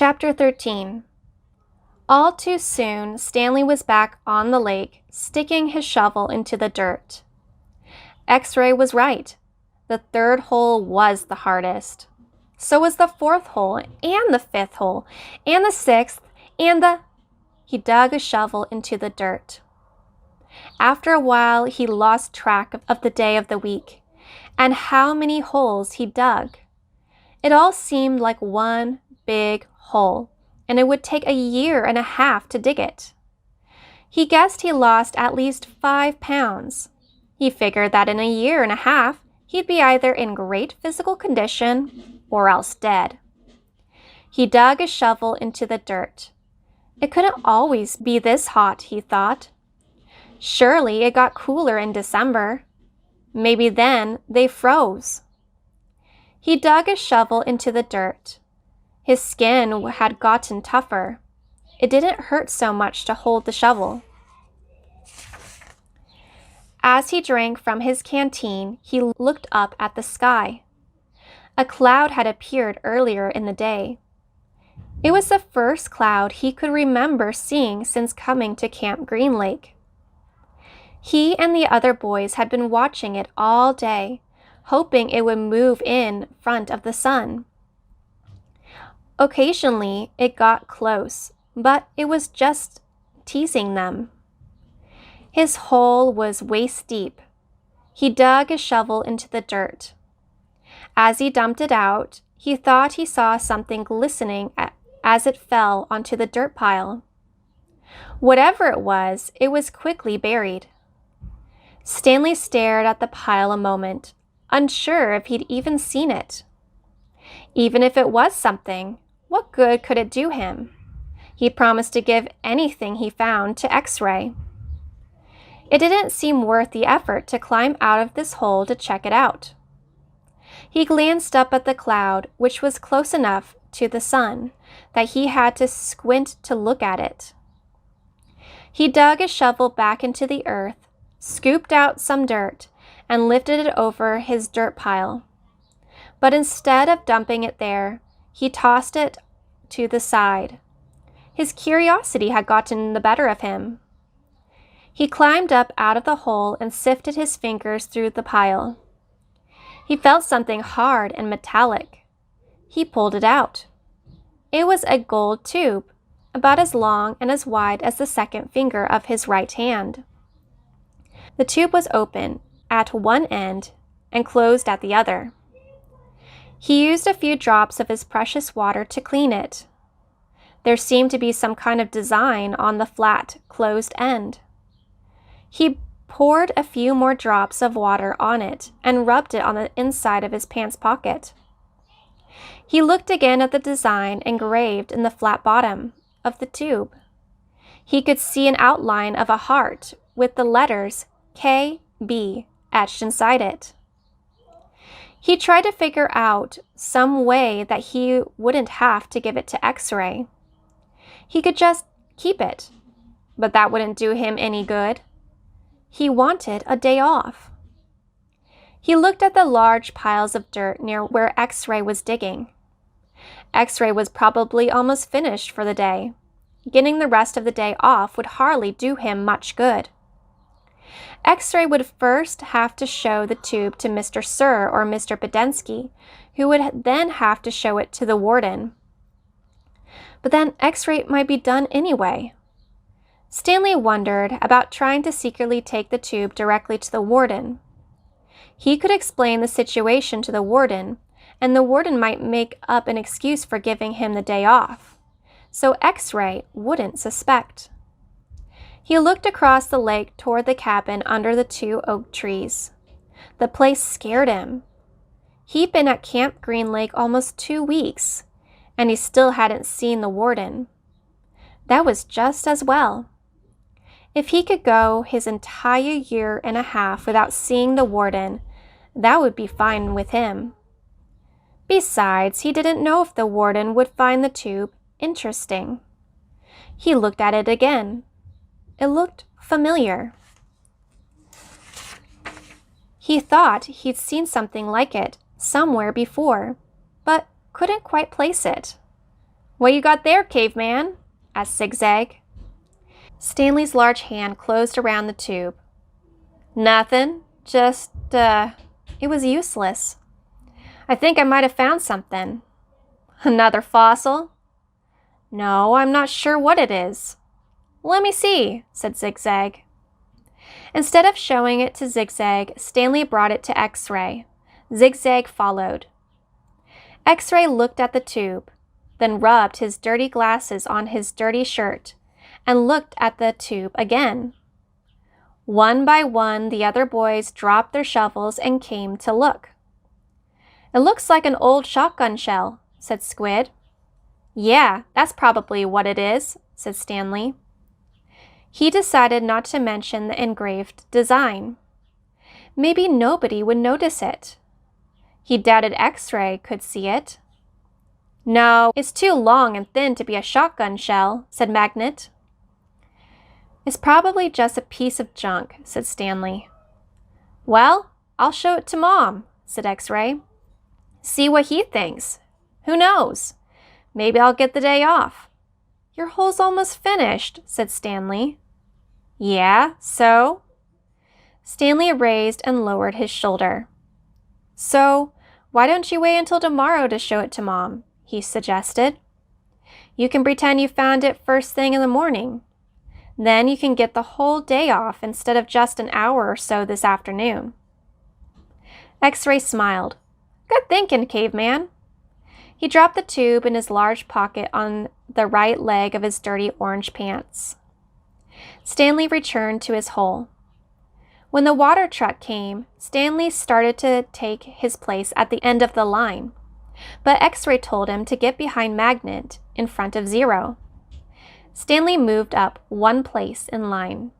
Chapter 13. All too soon, Stanley was back on the lake, sticking his shovel into the dirt. X-Ray was right. The third hole was the hardest. So was the fourth hole, and the fifth hole, and the sixth, and the... He dug a shovel into the dirt. After a while, he lost track of the day of the week, and how many holes he dug. It all seemed like one big hole, and it would take a year and a half to dig it. He guessed he lost at least 5 pounds. He figured that in a year and a half, he'd be either in great physical condition or else dead. He dug a shovel into the dirt. It couldn't always be this hot, he thought. Surely it got cooler in December. Maybe then they froze. He dug a shovel into the dirt. His skin had gotten tougher. It didn't hurt so much to hold the shovel. As he drank from his canteen, he looked up at the sky. A cloud had appeared earlier in the day. It was the first cloud he could remember seeing since coming to Camp Green Lake. He and the other boys had been watching it all day, hoping it would move in front of the sun. Occasionally, it got close, but it was just teasing them. His hole was waist deep. He dug a shovel into the dirt. As he dumped it out, he thought he saw something glistening as it fell onto the dirt pile. Whatever it was quickly buried. Stanley stared at the pile a moment, unsure if he'd even seen it. Even if it was something, what good could it do him? He promised to give anything he found to X-Ray. It didn't seem worth the effort to climb out of this hole to check it out. He glanced up at the cloud, which was close enough to the sun that he had to squint to look at it. He dug his shovel back into the earth, scooped out some dirt, and lifted it over his dirt pile. But instead of dumping it there, he tossed it to the side. His curiosity had gotten the better of him. He climbed up out of the hole and sifted his fingers through the pile. He felt something hard and metallic. He pulled it out. It was a gold tube, about as long and as wide as the second finger of his right hand. The tube was open at one end and closed at the other. He used a few drops of his precious water to clean it. There seemed to be some kind of design on the flat, closed end. He poured a few more drops of water on it and rubbed it on the inside of his pants pocket. He looked again at the design engraved in the flat bottom of the tube. He could see an outline of a heart with the letters KB etched inside it. He tried to figure out some way that he wouldn't have to give it to X-Ray. He could just keep it, but that wouldn't do him any good. He wanted a day off. He looked at the large piles of dirt near where X-Ray was digging. X-Ray was probably almost finished for the day. Getting the rest of the day off would hardly do him much good. X-Ray would first have to show the tube to Mr. Sir or Mr. Podensky, who would then have to show it to the warden. But then X-Ray might be done anyway. Stanley wondered about trying to secretly take the tube directly to the warden. He could explain the situation to the warden, and the warden might make up an excuse for giving him the day off, so X-Ray wouldn't suspect. He looked across the lake toward the cabin under the 2 oak trees. The place scared him. He'd been at Camp Green Lake almost 2 weeks, and he still hadn't seen the warden. That was just as well. If he could go his entire year and a half without seeing the warden, that would be fine with him. Besides, he didn't know if the warden would find the tube interesting. He looked at it again. It looked familiar. He thought he'd seen something like it somewhere before, but couldn't quite place it. "What you got there, caveman?" asked Zigzag. Stanley's large hand closed around the tube. "Nothing. Just, it was useless. I think I might have found something." "Another fossil?" "No, I'm not sure what it is." "Let me see," said Zigzag. Instead of showing it to Zigzag, Stanley brought it to X-Ray. Zigzag followed. X-Ray looked at the tube, then rubbed his dirty glasses on his dirty shirt, and looked at the tube again. One by one, the other boys dropped their shovels and came to look. "It looks like an old shotgun shell," said Squid. "Yeah, that's probably what it is," said Stanley. He decided not to mention the engraved design. Maybe nobody would notice it. He doubted X-Ray could see it. "No, it's too long and thin to be a shotgun shell," said Magnet. "It's probably just a piece of junk," said Stanley. "Well, I'll show it to Mom," said X-Ray. "See what he thinks. Who knows? Maybe I'll get the day off." "Your hole's almost finished," said Stanley. "Yeah, so?" Stanley raised and lowered his shoulder. "So, why don't you wait until tomorrow to show it to Mom?" he suggested. "You can pretend you found it first thing in the morning. Then you can get the whole day off instead of just an hour or so this afternoon." X-Ray smiled. "Good thinking, caveman." He dropped the tube in his large pocket on the right leg of his dirty orange pants. Stanley returned to his hole. When the water truck came, Stanley started to take his place at the end of the line, but X-Ray told him to get behind Magnet in front of Zero. Stanley moved up one place in line.